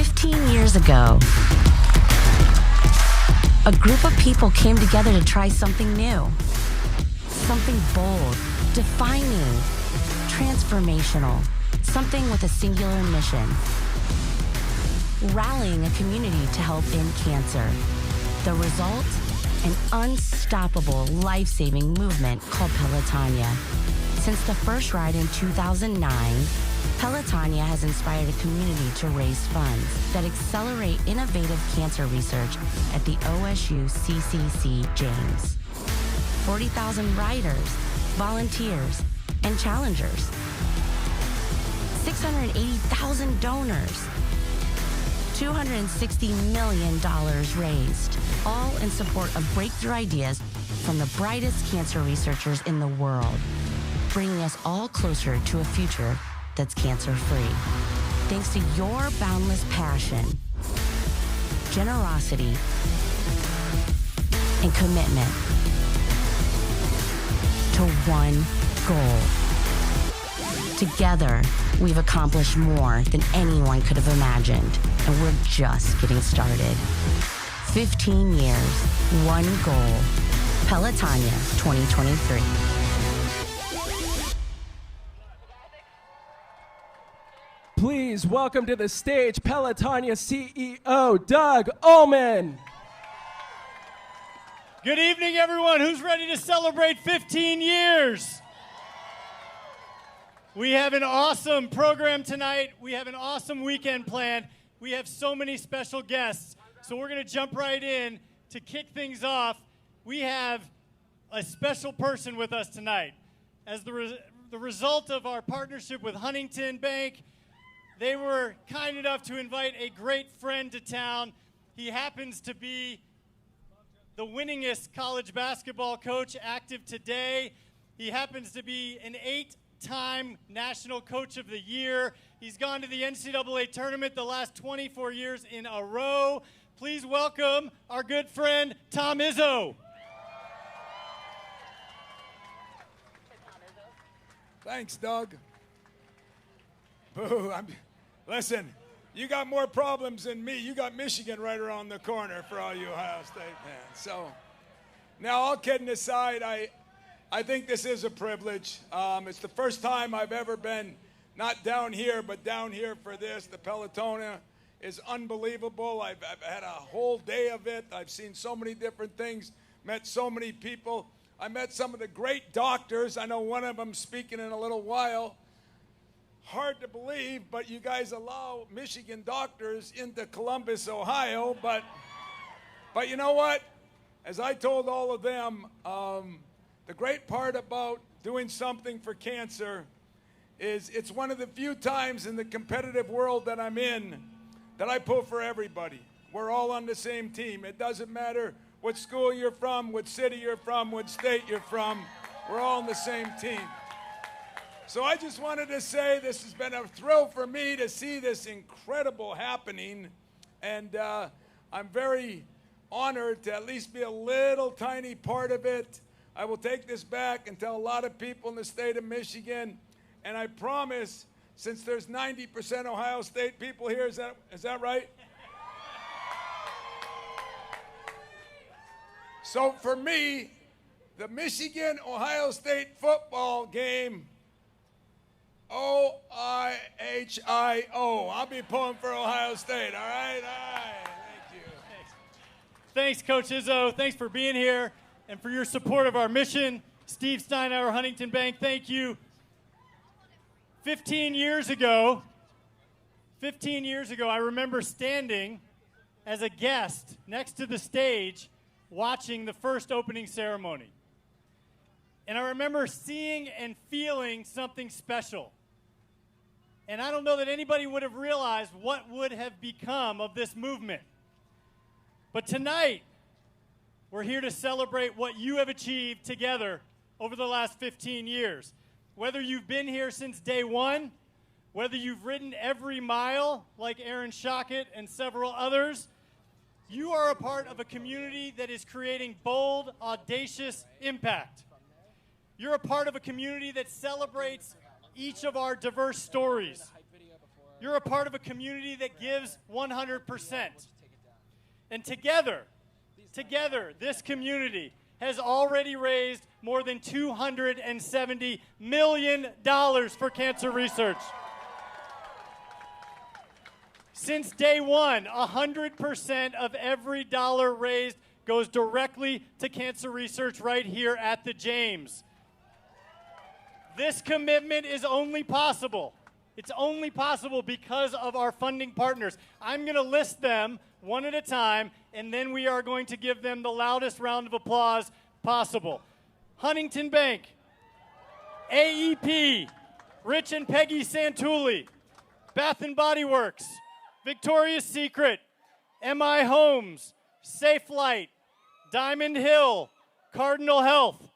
15 years ago, a group of people came together to try something new, something bold, defining, transformational, something with a singular mission. Rallying a community to help end cancer. The result? An unstoppable, life-saving movement called Pelotonia. Since the first ride in 2009, Pelotonia has inspired a community to raise funds that accelerate innovative cancer research at the OSU CCC James. 40,000 riders, volunteers, and challengers. 680,000 donors. $260 million raised, all in support of breakthrough ideas from the brightest cancer researchers in the world, bringing us all closer to a future that's cancer-free. Thanks to your boundless passion, generosity, and commitment to one goal. Together, we've accomplished more than anyone could have imagined, and we're just getting started. 15 years, one goal. Pelotonia 2023. Please welcome to the stage Pelotonia CEO, Doug Ullman. Good evening, everyone. Who's ready to celebrate 15 years? We have an awesome program tonight. We have an awesome weekend planned. We have so many special guests. So we're going to jump right in to kick things off. We have a special person with us tonight. As the result of our partnership with Huntington Bank, they were kind enough to invite a great friend to town. He happens to be the winningest college basketball coach active today. He happens to be an 8-time National Coach of the Year. He's gone to the NCAA tournament the last 24 years in a row. Please welcome our good friend, Tom Izzo. Thanks, Doug. Boo, listen, you got more problems than me. You got Michigan right around the corner for all you Ohio State fans. So, now all kidding aside, I think this is a privilege. It's the first time I've ever been, not down here, but down here for this. The Pelotonia is unbelievable. I've had a whole day of it. I've seen so many different things, met so many people. I met some of the great doctors. I know one of them speaking in a little while. Hard to believe, but you guys allow Michigan doctors into Columbus, Ohio. But you know what? As I told all of them, the great part about doing something for cancer is it's one of the few times in the competitive world that I'm in that I pull for everybody. We're all on the same team. It doesn't matter what school you're from, what city you're from, what state you're from. We're all on the same team. So I just wanted to say this has been a thrill for me to see this incredible happening. And I'm very honored to at least be a little tiny part of it. I will take this back and tell a lot of people in the state of Michigan. And I promise, since there's 90% Ohio State people here, is that right? So for me, the Michigan-Ohio State football game, O-I-H-I-O. I'll be pulling for Ohio State, all right? All right, thank you. Thanks, Coach Izzo. Thanks for being here and for your support of our mission. Steve Steinauer, Huntington Bank, thank you. 15 years ago, I remember standing as a guest next to the stage watching the first opening ceremony. And I remember seeing and feeling something special. And I don't know that anybody would have realized what would have become of this movement. But tonight, we're here to celebrate what you have achieved together over the last 15 years. Whether you've been here since day one, whether you've ridden every mile like Aaron Shockett and several others, you are a part of a community that is creating bold, audacious impact. You're a part of a community that celebrates each of our diverse stories. You're a part of a community that gives 100%. And together, this community has already raised more than $270 million for cancer research. Since day one, 100% of every dollar raised goes directly to cancer research right here at the James. This commitment is only possible. It's only possible because of our funding partners. I'm going to list them one at a time, and then we are going to give them the loudest round of applause possible. Huntington Bank, AEP, Rich and Peggy Santulli, Bath and Body Works, Victoria's Secret, MI Homes, Safe Light, Diamond Hill, Cardinal Health,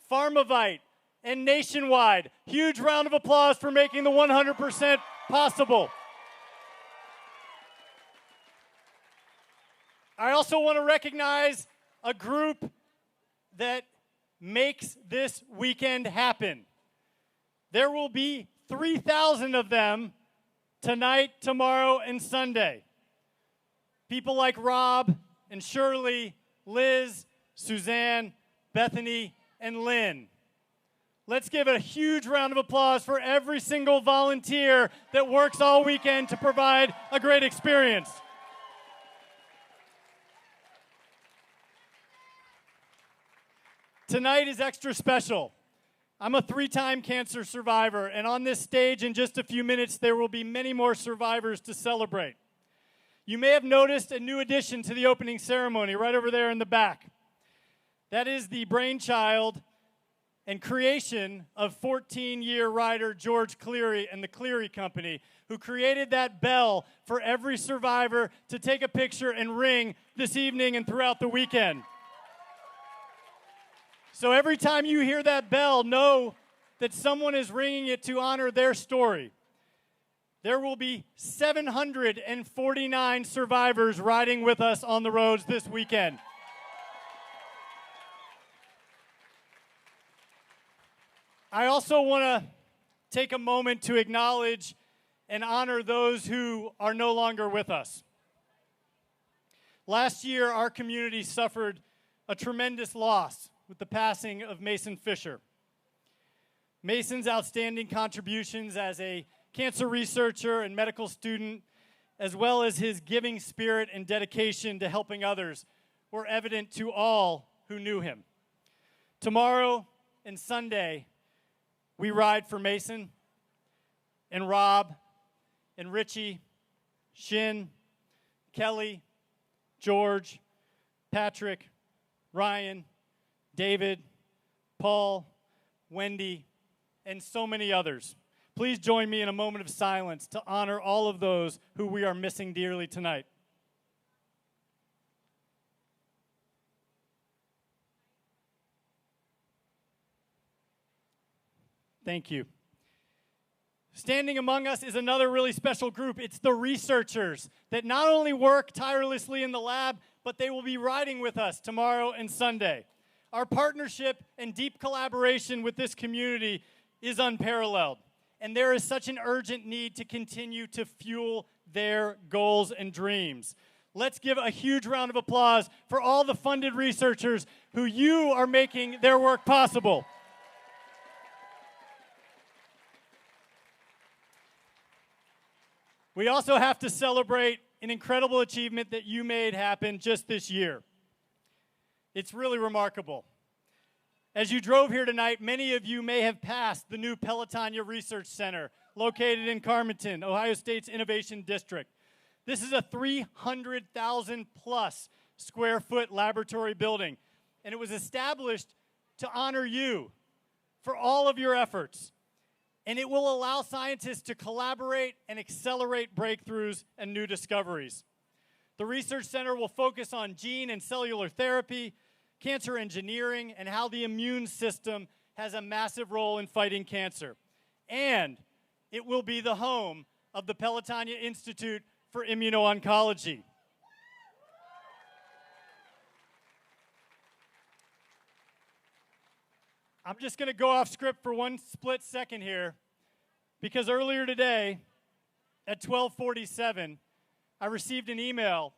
Pharmavite, and Nationwide. Huge round of applause for making the 100% possible. I also want to recognize a group that makes this weekend happen. There will be 3,000 of them tonight, tomorrow, and Sunday. People like Rob and Shirley, Liz, Suzanne, Bethany, and Lynn. Let's give a huge round of applause for every single volunteer that works all weekend to provide a great experience. Tonight is extra special. I'm a 3-time cancer survivor, and on this stage in just a few minutes, there will be many more survivors to celebrate. You may have noticed a new addition to the opening ceremony right over there in the back. That is the brainchild and creation of 14-year rider George Cleary and the Cleary Company, who created that bell for every survivor to take a picture and ring this evening and throughout the weekend. So every time you hear that bell, know that someone is ringing it to honor their story. There will be 749 survivors riding with us on the roads this weekend. I also want to take a moment to acknowledge and honor those who are no longer with us. Last year, our community suffered a tremendous loss with the passing of Mason Fisher. Mason's outstanding contributions as a cancer researcher and medical student, as well as his giving spirit and dedication to helping others, were evident to all who knew him. Tomorrow and Sunday, we ride for Mason and Rob and Richie, Shin, Kelly, George, Patrick, Ryan, David, Paul, Wendy, and so many others. Please join me in a moment of silence to honor all of those who we are missing dearly tonight. Thank you. Standing among us is another really special group. It's the researchers that not only work tirelessly in the lab, but they will be riding with us tomorrow and Sunday. Our partnership and deep collaboration with this community is unparalleled, and there is such an urgent need to continue to fuel their goals and dreams. Let's give a huge round of applause for all the funded researchers who you are making their work possible. We also have to celebrate an incredible achievement that you made happen just this year. It's really remarkable. As you drove here tonight, many of you may have passed the new Pelotonia Research Center located in Carmenton, Ohio State's Innovation District. This is a 300,000 plus square foot laboratory building, and it was established to honor you for all of your efforts. And it will allow scientists to collaborate and accelerate breakthroughs and new discoveries. The Research Center will focus on gene and cellular therapy, cancer engineering, and how the immune system has a massive role in fighting cancer. And it will be the home of the Pelotonia Institute for Immuno-Oncology. I'm just going to go off script for one split second here, because earlier today, at 12:47, I received an email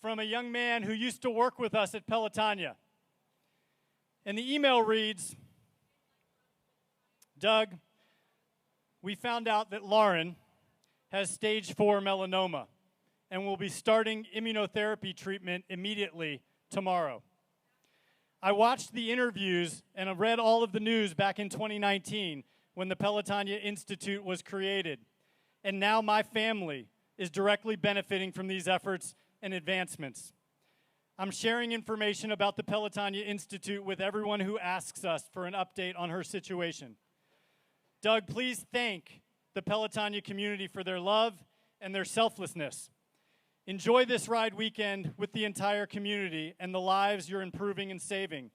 from a young man who used to work with us at Pelotonia. And the email reads, Doug, we found out that Lauren has stage 4 melanoma and will be starting immunotherapy treatment immediately tomorrow. I watched the interviews and I read all of the news back in 2019 when the Pelotonia Institute was created. And now my family is directly benefiting from these efforts and advancements. I'm sharing information about the Pelotonia Institute with everyone who asks us for an update on her situation. Doug, please thank the Pelotonia community for their love and their selflessness. Enjoy this ride weekend with the entire community and the lives you're improving and saving.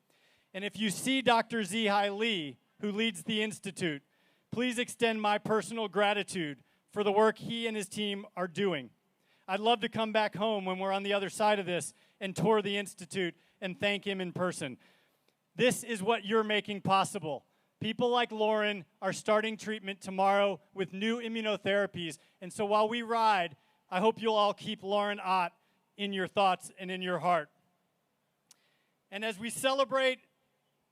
And if you see Dr. Zihai Lee, who leads the Institute, please extend my personal gratitude for the work he and his team are doing. I'd love to come back home when we're on the other side of this and tour the Institute and thank him in person. This is what you're making possible. People like Lauren are starting treatment tomorrow with new immunotherapies. And so while we ride, I hope you'll all keep Lauren Ott in your thoughts and in your heart. And as we celebrate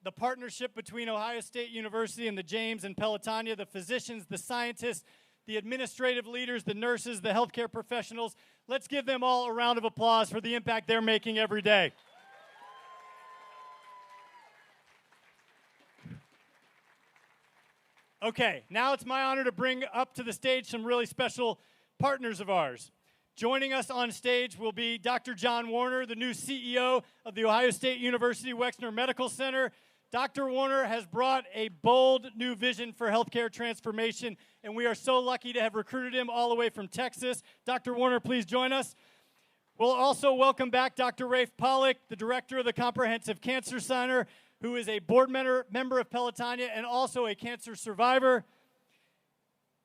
the partnership between Ohio State University and the James and Pelotonia, the physicians, the scientists, the administrative leaders, the nurses, the healthcare professionals, let's give them all a round of applause for the impact they're making every day. Okay, now it's my honor to bring up to the stage some really special partners of ours. Joining us on stage will be Dr. John Warner, the new CEO of the Ohio State University Wexner Medical Center. Dr. Warner has brought a bold new vision for healthcare transformation, and we are so lucky to have recruited him all the way from Texas. Dr. Warner, please join us. We'll also welcome back Dr. Rafe Pollack, the director of the Comprehensive Cancer Center, who is a board member of Pelotonia and also a cancer survivor.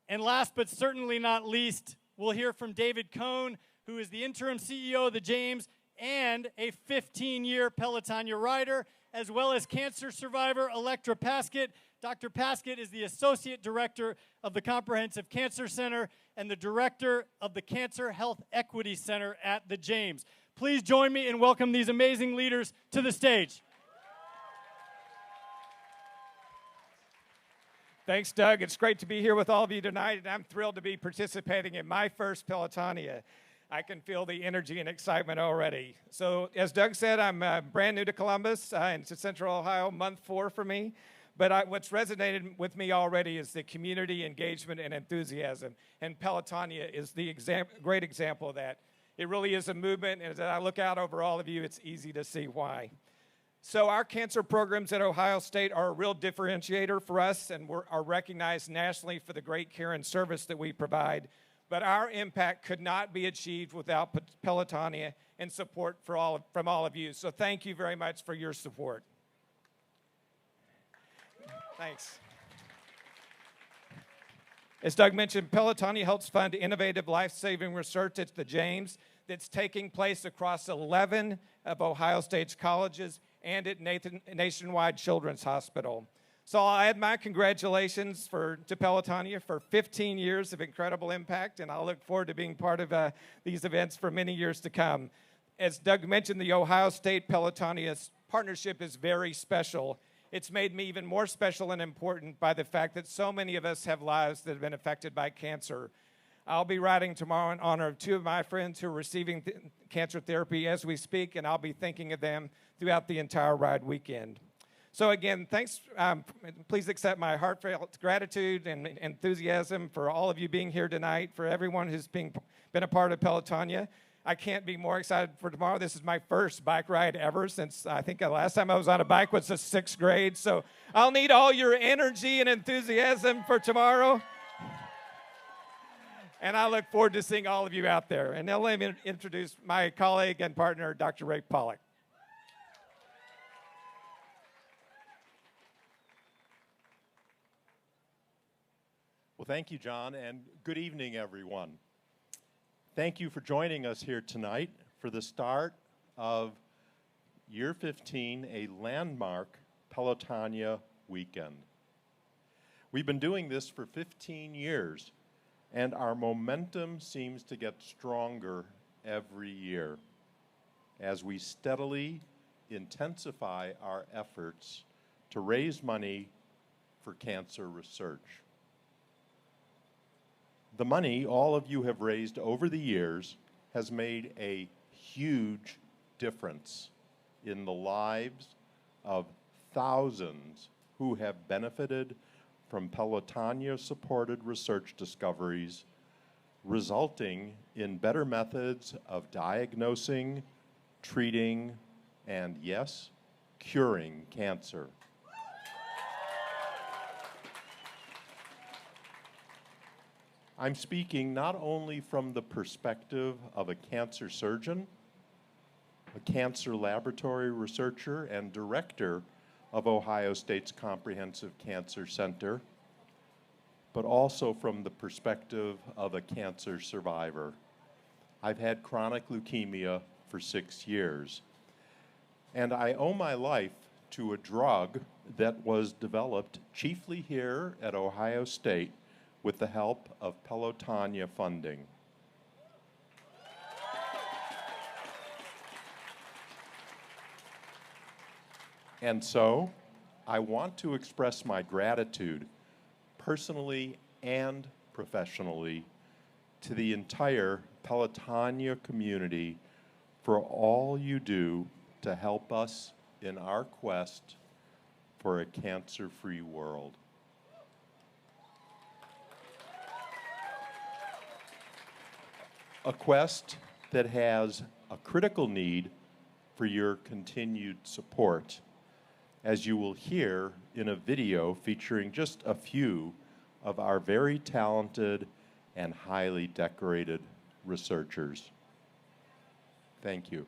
And last but certainly not least, we'll hear from David Cohn, who is the interim CEO of the James and a 15-year Pelotonia rider, as well as cancer survivor Electra Paskett. Dr. Paskett is the associate director of the Comprehensive Cancer Center and the director of the Cancer Health Equity Center at the James. Please join me in welcoming these amazing leaders to the stage. Thanks, Doug. It's great to be here with all of you tonight, and I'm thrilled to be participating in my first Pelotonia. I can feel the energy and excitement already. So, as Doug said, I'm brand new to Columbus, and it's Central Ohio, month 4 for me. But what's resonated with me already is the community engagement and enthusiasm, and Pelotonia is the great example of that. It really is a movement, and as I look out over all of you, it's easy to see why. So our cancer programs at Ohio State are a real differentiator for us and are recognized nationally for the great care and service that we provide. But our impact could not be achieved without Pelotonia and support from all of you. So thank you very much for your support. Thanks. As Doug mentioned, Pelotonia helps fund innovative life-saving research at the James that's taking place across 11 of Ohio State's colleges and at Nationwide Children's Hospital. So I'll add my congratulations to Pelotonia for 15 years of incredible impact, and I'll look forward to being part of these events for many years to come. As Doug mentioned, the Ohio State Pelotonia partnership is very special. It's made me even more special and important by the fact that so many of us have lives that have been affected by cancer. I'll be riding tomorrow in honor of 2 of my friends who are receiving cancer therapy as we speak, and I'll be thinking of them throughout the entire ride weekend. So again, thanks. Please accept my heartfelt gratitude and enthusiasm for all of you being here tonight, for everyone who's been a part of Pelotonia. I can't be more excited for tomorrow. This is my first bike ride ever since I think the last time I was on a bike was the 6th grade. So I'll need all your energy and enthusiasm for tomorrow. And I look forward to seeing all of you out there. And now let me introduce my colleague and partner, Dr. Rafe Pollack. Well, thank you, John, and good evening, everyone. Thank you for joining us here tonight for the start of Year 15, a landmark Pelotonia weekend. We've been doing this for 15 years, and our momentum seems to get stronger every year as we steadily intensify our efforts to raise money for cancer research. The money all of you have raised over the years has made a huge difference in the lives of thousands who have benefited from Pelotonia-supported research discoveries, resulting in better methods of diagnosing, treating, and yes, curing cancer. I'm speaking not only from the perspective of a cancer surgeon, a cancer laboratory researcher, and director of Ohio State's Comprehensive Cancer Center, but also from the perspective of a cancer survivor. I've had chronic leukemia for 6 years, and I owe my life to a drug that was developed chiefly here at Ohio State with the help of Pelotonia funding. And so, I want to express my gratitude, personally and professionally, to the entire Pelotonia community for all you do to help us in our quest for a cancer-free world. A quest that has a critical need for your continued support, as you will hear in a video featuring just a few of our very talented and highly decorated researchers. Thank you.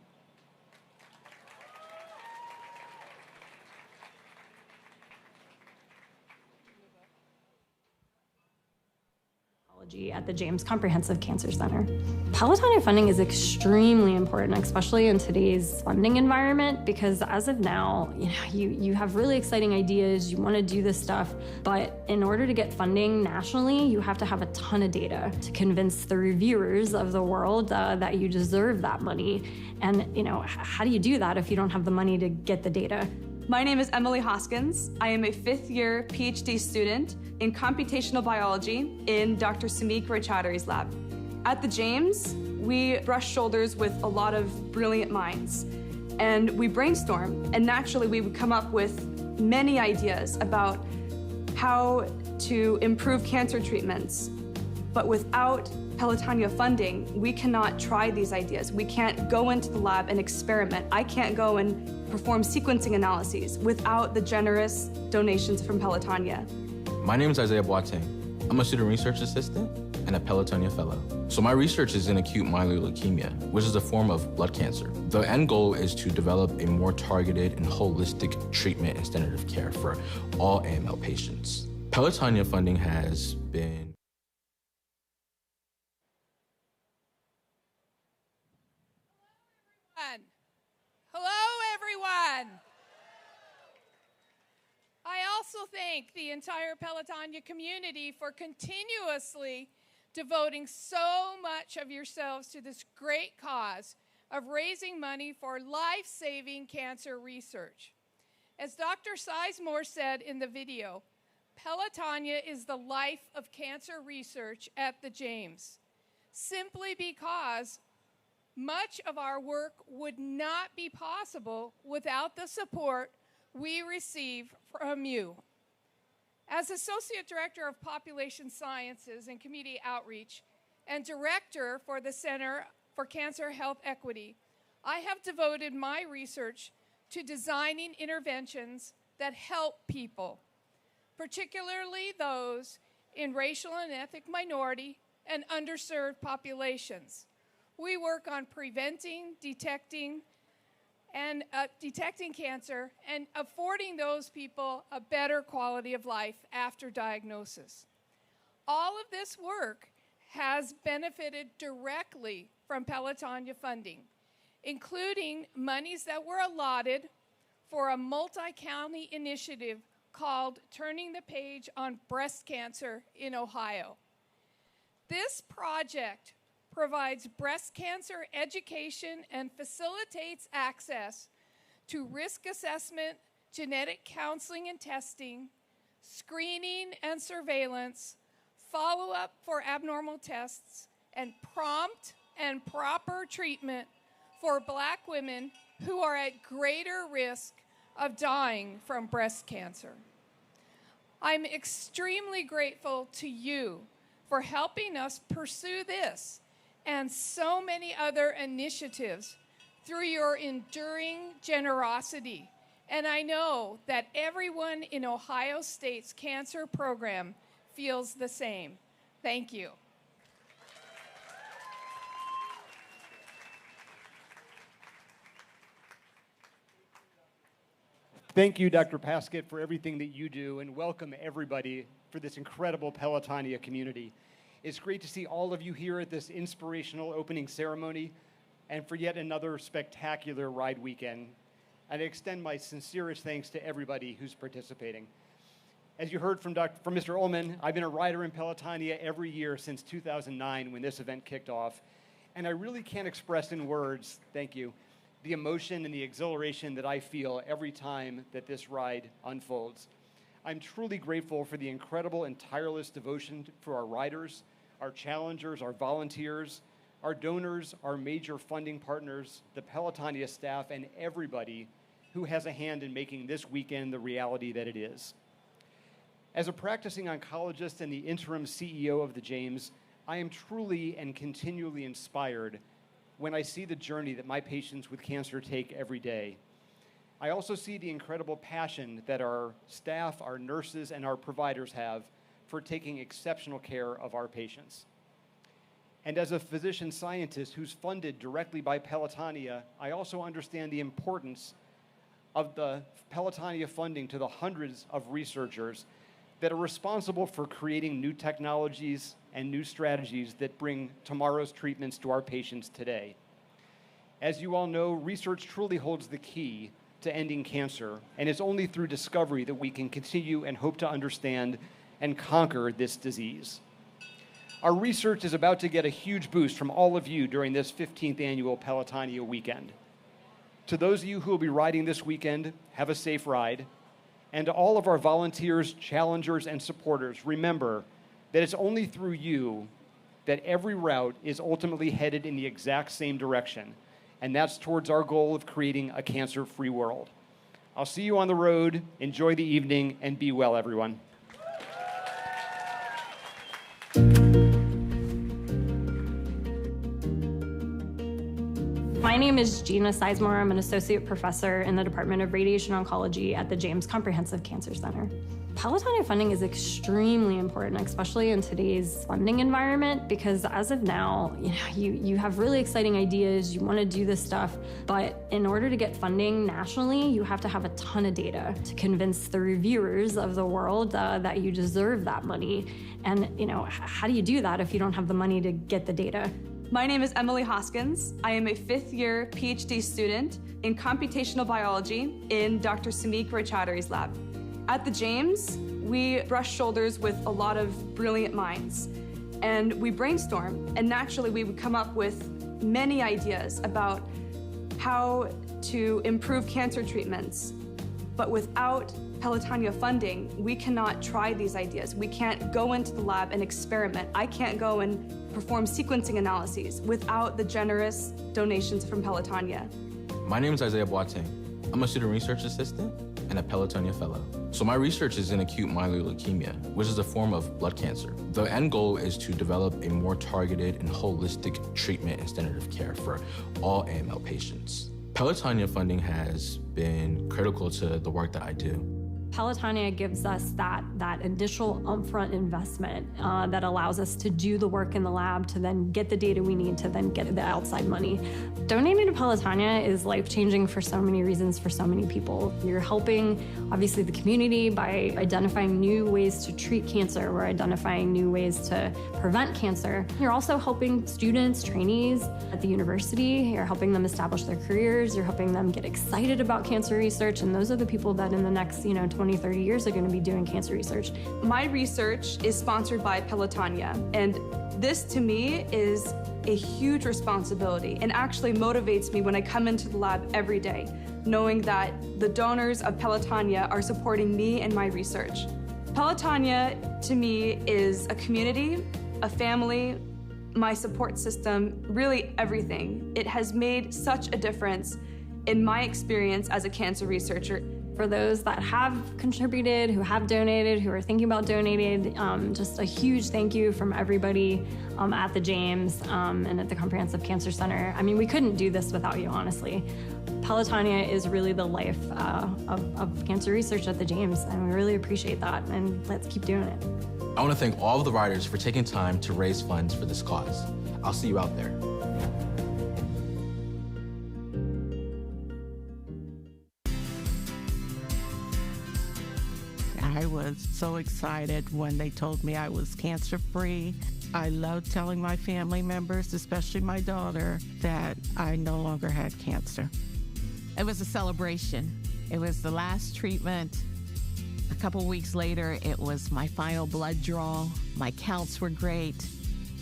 At the James Comprehensive Cancer Center. Pelotonia funding is extremely important, especially in today's funding environment, because as of now, you have really exciting ideas, you want to do this stuff, but in order to get funding nationally, you have to have a ton of data to convince the reviewers of the world that you deserve that money. And how do you do that if you don't have the money to get the data? My name is Emily Hoskins. I am a fifth-year PhD student in computational biology in Dr. Samik Roychaudhury's lab. At the James, we brush shoulders with a lot of brilliant minds, and we brainstorm, and naturally we would come up with many ideas about how to improve cancer treatments. But without Pelotonia funding, we cannot try these ideas. We can't go into the lab and experiment. I can't go and perform sequencing analyses without the generous donations from Pelotonia. My name is Isaiah Boateng. I'm a student research assistant and a Pelotonia fellow. So my research is in acute myeloid leukemia, which is a form of blood cancer. The end goal is to develop a more targeted and holistic treatment and standard of care for all AML patients. Pelotonia funding has been Hello, everyone. I also thank the entire Pelotonia community for continuously devoting so much of yourselves to this great cause of raising money for life-saving cancer research. As Dr. Sizemore said in the video, Pelotonia is the life of cancer research at the James, simply because much of our work would not be possible without the support we receive from you. As Associate Director of Population Sciences and Community Outreach and Director for the Center for Cancer Health Equity, I have devoted my research to designing interventions that help people, particularly those in racial and ethnic minority and underserved populations. We work on preventing, detecting cancer and affording those people a better quality of life after diagnosis. All of this work has benefited directly from Pelotonia funding, including monies that were allotted for a multi-county initiative called Turning the Page on Breast Cancer in Ohio. This project provides breast cancer education and facilitates access to risk assessment, genetic counseling and testing, screening and surveillance, follow-up for abnormal tests, and prompt and proper treatment for Black women who are at greater risk of dying from breast cancer. I'm extremely grateful to you for helping us pursue this and so many other initiatives through your enduring generosity. And I know that everyone in Ohio State's cancer program feels the same. Thank you. Thank you, Dr. Paskett, for everything that you do, and welcome everybody for this incredible Pelotonia community. It's great to see all of you here at this inspirational opening ceremony and for yet another spectacular ride weekend. And I extend my sincerest thanks to everybody who's participating. As you heard from Mr. Ullman, I've been a rider in Pelotonia every year since 2009 when this event kicked off. And I really can't express in words, thank you, the emotion and the exhilaration that I feel every time that this ride unfolds. I'm truly grateful for the incredible and tireless devotion for our riders, our challengers, our volunteers, our donors, our major funding partners, the Pelotonia staff, and everybody who has a hand in making this weekend the reality that it is. As a practicing oncologist and the interim CEO of the James, I am truly and continually inspired when I see the journey that my patients with cancer take every day. I also see the incredible passion that our staff, our nurses, and our providers have for taking exceptional care of our patients. And as a physician scientist who's funded directly by Pelotonia, I also understand the importance of the Pelotonia funding to the hundreds of researchers that are responsible for creating new technologies and new strategies that bring tomorrow's treatments to our patients today. As you all know, research truly holds the key to ending cancer, and it's only through discovery that we can continue and hope to understand and conquer this disease. Our research is about to get a huge boost from all of you during this 15th annual Pelotonia weekend. To those of you who will be riding this weekend, have a safe ride. And to all of our volunteers, challengers, and supporters, remember that it's only through you that every route is ultimately headed in the exact same direction, and that's towards our goal of creating a cancer-free world. I'll see you on the road. Enjoy the evening, and be well, everyone. My name is Gina Sizemore. I'm an associate professor in the Department of Radiation Oncology at the James Comprehensive Cancer Center. Pelotonia funding is extremely important, especially in today's funding environment, because as of now, you have really exciting ideas, you want to do this stuff, but in order to get funding nationally, you have to have a ton of data to convince the reviewers of the world that you deserve that money. And how do you do that if you don't have the money to get the data? My name is Emily Hoskins. I am a fifth-year PhD student in computational biology in Dr. Sumik Roychaudhury's lab. At the James, we brush shoulders with a lot of brilliant minds, and we brainstorm, and naturally we would come up with many ideas about how to improve cancer treatments. But without Pelotonia funding, we cannot try these ideas. We can't go into the lab and experiment. I can't go and perform sequencing analyses without the generous donations from Pelotonia. My name is Isaiah Boateng. I'm a student research assistant and a Pelotonia fellow. So my research is in acute myeloid leukemia, which is a form of blood cancer. The end goal is to develop a more targeted and holistic treatment and standard of care for all AML patients. Pelotonia funding has been critical to the work that I do. Pelotonia gives us that initial upfront investment that allows us to do the work in the lab, to then get the data we need, to then get the outside money. Donating to Pelotonia is life-changing for so many reasons for so many people. You're helping, obviously, the community by identifying new ways to treat cancer. We're identifying new ways to prevent cancer. You're also helping students, trainees at the university. You're helping them establish their careers. You're helping them get excited about cancer research, and those are the people that in the next 20 20, 30 years are going to be doing cancer research. My research is sponsored by Pelotonia, and this to me is a huge responsibility and actually motivates me when I come into the lab every day, knowing that the donors of Pelotonia are supporting me and my research. Pelotonia to me is a community, a family, my support system, really everything. It has made such a difference in my experience as a cancer researcher. For those that have contributed, who have donated, who are thinking about donating, just a huge thank you from everybody at the James and at the Comprehensive Cancer Center. I mean, we couldn't do this without you, honestly. Pelotonia is really the life of cancer research at the James, and we really appreciate that, and let's keep doing it. I want to thank all of the riders for taking time to raise funds for this cause. I'll see you out there. I was so excited when they told me I was cancer-free. I loved telling my family members, especially my daughter, that I no longer had cancer. It was a celebration. It was the last treatment. A couple weeks later, it was my final blood draw. My counts were great.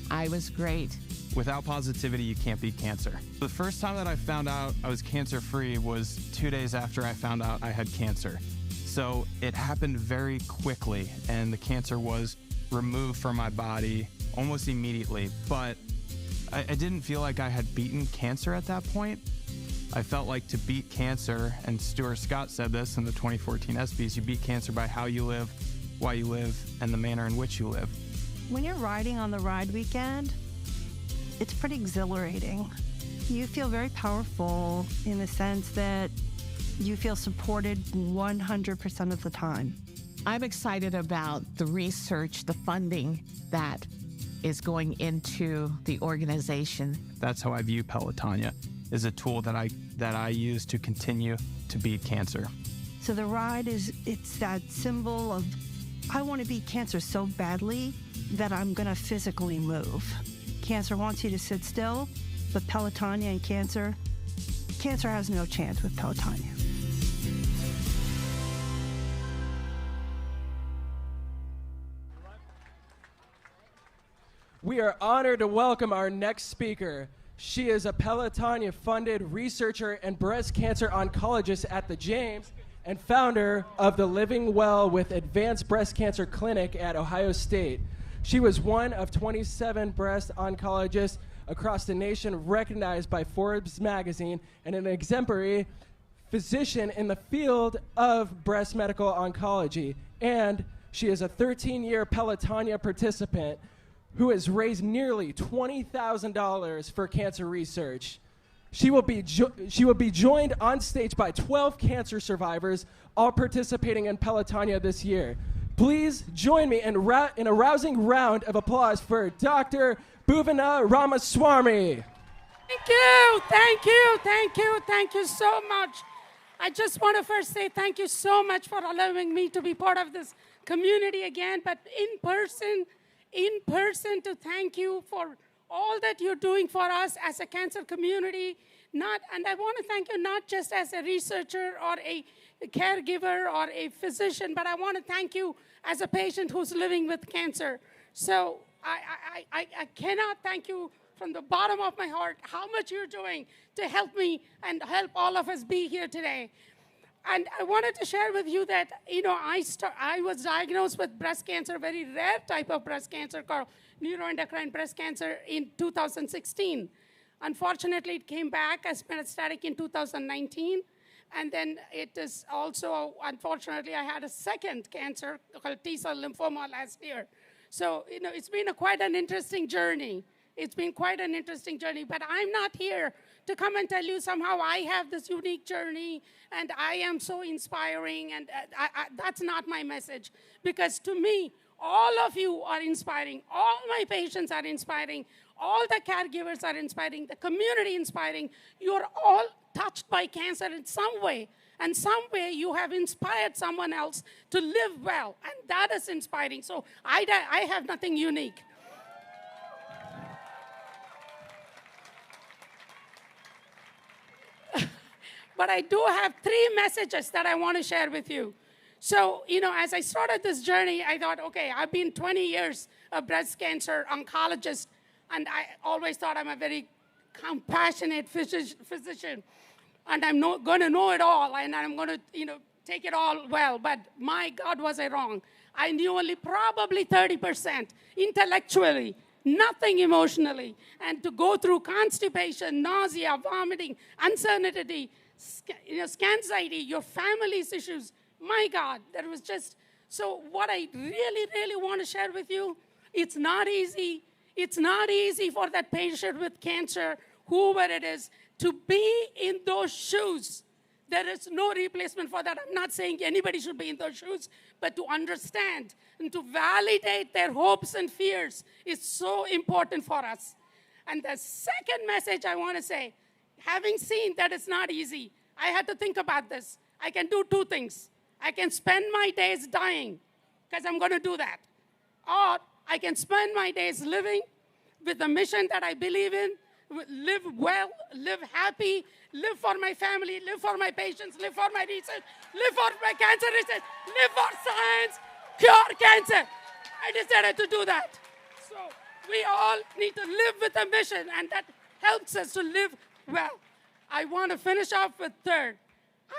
I was great. Without positivity, you can't beat cancer. The first time that I found out I was cancer-free was 2 days after I found out I had cancer. So it happened very quickly, and the cancer was removed from my body almost immediately. But I didn't feel like I had beaten cancer at that point. I felt like to beat cancer, and Stuart Scott said this in the 2014 ESPYs, you beat cancer by how you live, why you live, and the manner in which you live. When you're riding on the ride weekend, it's pretty exhilarating. You feel very powerful in the sense that you feel supported 100% of the time. I'm excited about the research, the funding that is going into the organization. That's how I view Pelotonia, is a tool that I use to continue to beat cancer. So the ride it's that symbol of, I want to beat cancer so badly that I'm going to physically move. Cancer wants you to sit still, but Pelotonia and cancer has no chance with Pelotonia. We are honored to welcome our next speaker. She is a Pelotonia-funded researcher and breast cancer oncologist at the James and founder of the Living Well with Advanced Breast Cancer Clinic at Ohio State. She was one of 27 breast oncologists across the nation recognized by Forbes magazine and an exemplary physician in the field of breast medical oncology. And she is a 13-year Pelotonia participant who has raised nearly $20,000 for cancer research. She will be joined on stage by 12 cancer survivors, all participating in Pelotonia this year. Please join me in a rousing round of applause for Dr. Bhuvana Rama Swami. Thank you so much. I just want to first say thank you so much for allowing me to be part of this community again, but in person to thank you for all that you're doing for us as a cancer community. And I want to thank you not just as a researcher or a caregiver or a physician, but I want to thank you as a patient who's living with cancer. So I cannot thank you from the bottom of my heart how much you're doing to help me and help all of us be here today. And I wanted to share with you that, I was diagnosed with breast cancer, a very rare type of breast cancer called neuroendocrine breast cancer in 2016. Unfortunately, it came back as metastatic in 2019. And then it is also, unfortunately, I had a second cancer called T-cell lymphoma last year. So, it's been quite an interesting journey. But I'm not here to come and tell you somehow I have this unique journey and I am so inspiring, and that's not my message. Because to me, all of you are inspiring. All my patients are inspiring. All the caregivers are inspiring. The community inspiring. You're all touched by cancer in some way. And some way you have inspired someone else to live well. And that is inspiring. So I have nothing unique. But I do have 3 messages that I want to share with you. So, as I started this journey, I thought, okay, I've been 20 years a breast cancer oncologist, and I always thought I'm a very compassionate physician, and I'm going to know it all, and I'm going to, take it all well. But my God, was I wrong. I knew only probably 30% intellectually, nothing emotionally, and to go through constipation, nausea, vomiting, uncertainty, anxiety, your family's issues. My God, that was just, so what I really, really want to share with you, it's not easy. It's not easy for that patient with cancer, whoever it is, to be in those shoes. There is no replacement for that. I'm not saying anybody should be in those shoes, but to understand and to validate their hopes and fears is so important for us. And the second message I want to say, having seen that it's not easy, I had to think about this. I can do two things. I can spend my days dying, because I'm going to do that. Or I can spend my days living with the mission that I believe in, live well, live happy, live for my family, live for my patients, live for my research, live for my cancer research, live for science, cure cancer. I decided to do that. So we all need to live with a mission, and that helps us to live well. I want to finish off with third.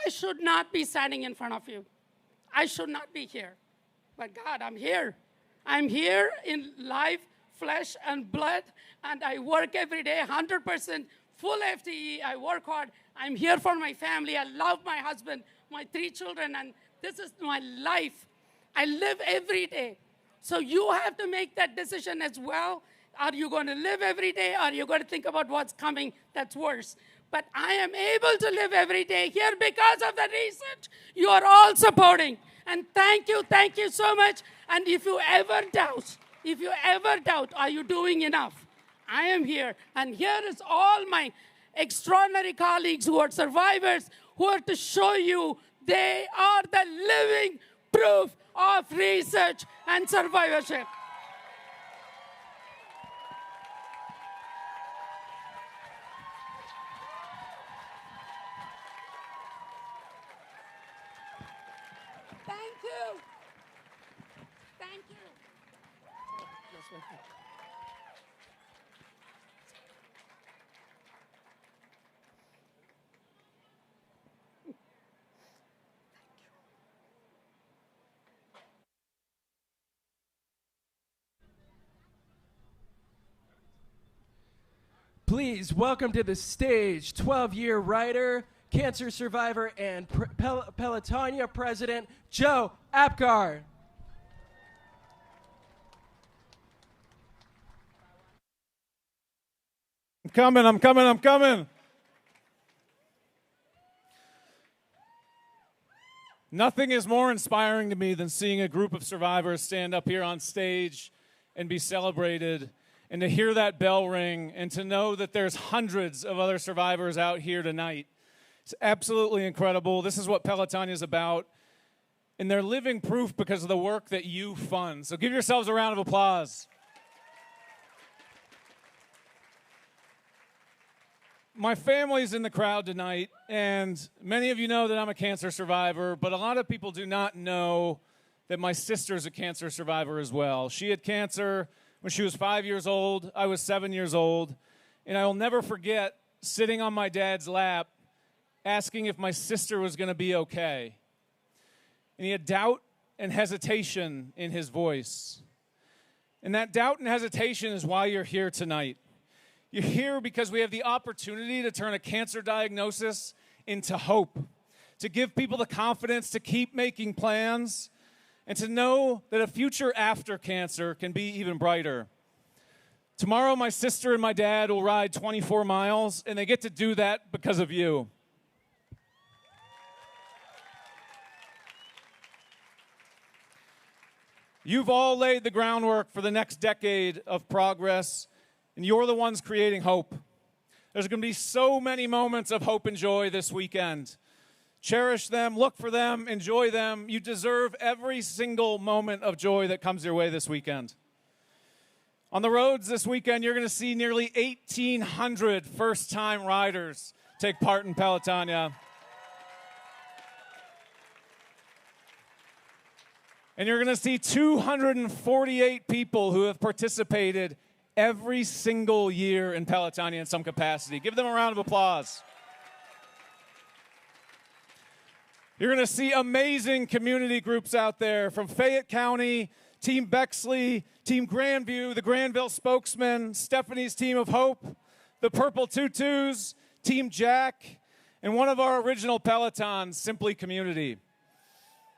I should not be standing in front of you. I should not be here. But God, I'm here. I'm here in life, flesh, and blood, and I work every day, 100%, full FTE. I work hard. I'm here for my family. I love my husband, my 3 children, and this is my life. I live every day. So you have to make that decision as well. Are you going to live every day, or are you going to think about what's coming that's worse? But I am able to live every day here because of the research you are all supporting. And thank you so much. And if you ever doubt, are you doing enough? I am here. And here is all my extraordinary colleagues who are survivors, who are to show you they are the living proof of research and survivorship. Thank you. Thank you. Please welcome to the stage 12-year writer, cancer survivor, and Pelotonia president, Joe Apgar. I'm coming. Nothing is more inspiring to me than seeing a group of survivors stand up here on stage and be celebrated, and to hear that bell ring, and to know that there's hundreds of other survivors out here tonight. It's absolutely incredible. This is what Pelotonia is about, and they're living proof because of the work that you fund. So give yourselves a round of applause. My family's in the crowd tonight, and many of you know that I'm a cancer survivor, but a lot of people do not know that my sister's a cancer survivor as well. She had cancer when she was 5 years old. I was 7 years old, and I will never forget sitting on my dad's lap asking if my sister was going to be okay. And he had doubt and hesitation in his voice. And that doubt and hesitation is why you're here tonight. You're here because we have the opportunity to turn a cancer diagnosis into hope, to give people the confidence to keep making plans, and to know that a future after cancer can be even brighter. Tomorrow, my sister and my dad will ride 24 miles, and they get to do that because of you. You've all laid the groundwork for the next decade of progress, and you're the ones creating hope. There's going to be so many moments of hope and joy this weekend. Cherish them, look for them, enjoy them. You deserve every single moment of joy that comes your way this weekend. On the roads this weekend, you're going to see nearly 1,800 first-time riders take part in Pelotonia. And you're going to see 248 people who have participated every single year in Pelotonia in some capacity. Give them a round of applause. You're going to see amazing community groups out there from Fayette County, Team Bexley, Team Grandview, the Granville Spokesman, Stephanie's Team of Hope, the Purple Tutus, Team Jack, and one of our original Pelotons, Simply Community.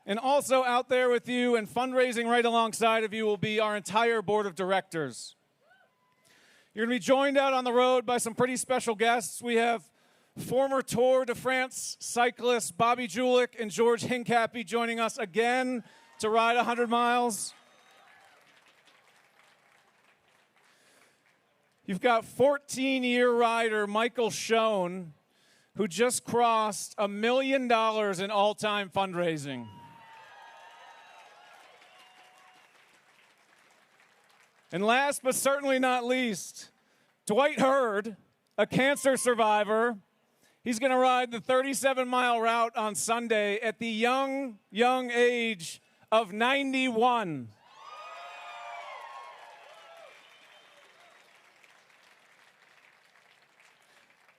And also out there with you and fundraising right alongside of you will be our entire board of directors. You're going to be joined out on the road by some pretty special guests. We have former Tour de France cyclists Bobby Julich and George Hincapie joining us again to ride 100 miles. You've got 14-year rider Michael Schoen, who just crossed $1 million in all-time fundraising. And last but certainly not least, Dwight Hurd, a cancer survivor. He's going to ride the 37-mile route on Sunday at the young age of 91.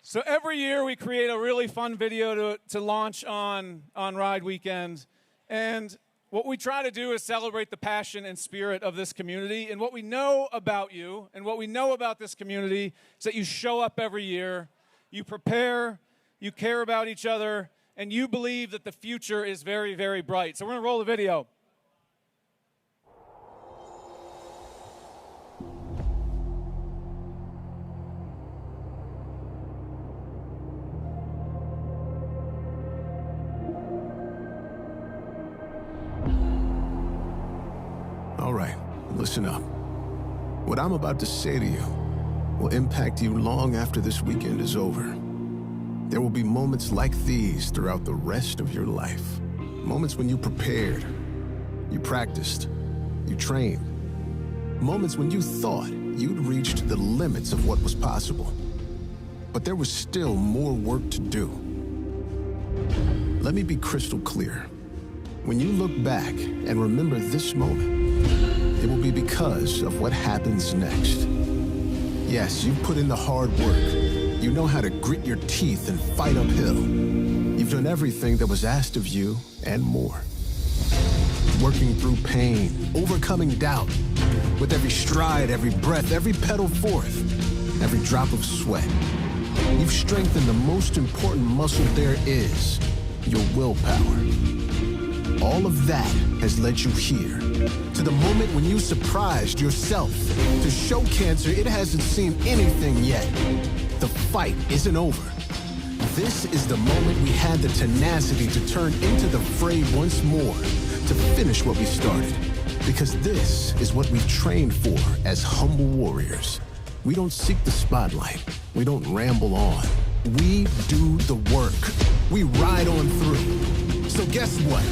So every year we create a really fun video to launch on Ride Weekend. And what we try to do is celebrate the passion and spirit of this community. And what we know about you and what we know about this community is that you show up every year, you prepare, you care about each other, and you believe that the future is very, very bright. So we're going to roll the video. All right, listen up. What I'm about to say to you will impact you long after this weekend is over. There will be moments like these throughout the rest of your life. Moments when you prepared, you practiced, you trained. Moments when you thought you'd reached the limits of what was possible. But there was still more work to do. Let me be crystal clear. When you look back and remember this moment, it will be because of what happens next. Yes, you've put in the hard work. You know how to grit your teeth and fight uphill. You've done everything that was asked of you and more. Working through pain, overcoming doubt. With every stride, every breath, every pedal forth, every drop of sweat. You've strengthened the most important muscle there is, your willpower. All of that has led you here, to the moment when you surprised yourself. To show cancer it hasn't seen anything yet. The fight isn't over. This is the moment we had the tenacity to turn into the fray once more, to finish what we started. Because this is what we've trained for as humble warriors. We don't seek the spotlight. We don't ramble on. We do the work. We ride on through. So guess what?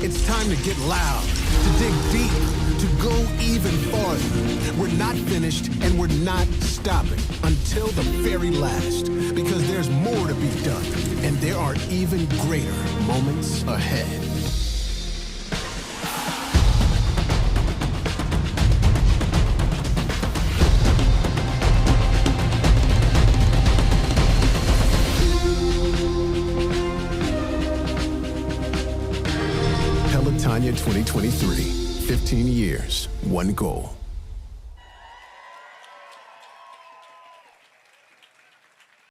It's time to get loud, to dig deep, to go even farther. We're not finished and we're not stopping until the very last, because there's more to be done and there are even greater moments ahead. Pelotonia 2023, 15 years, one goal.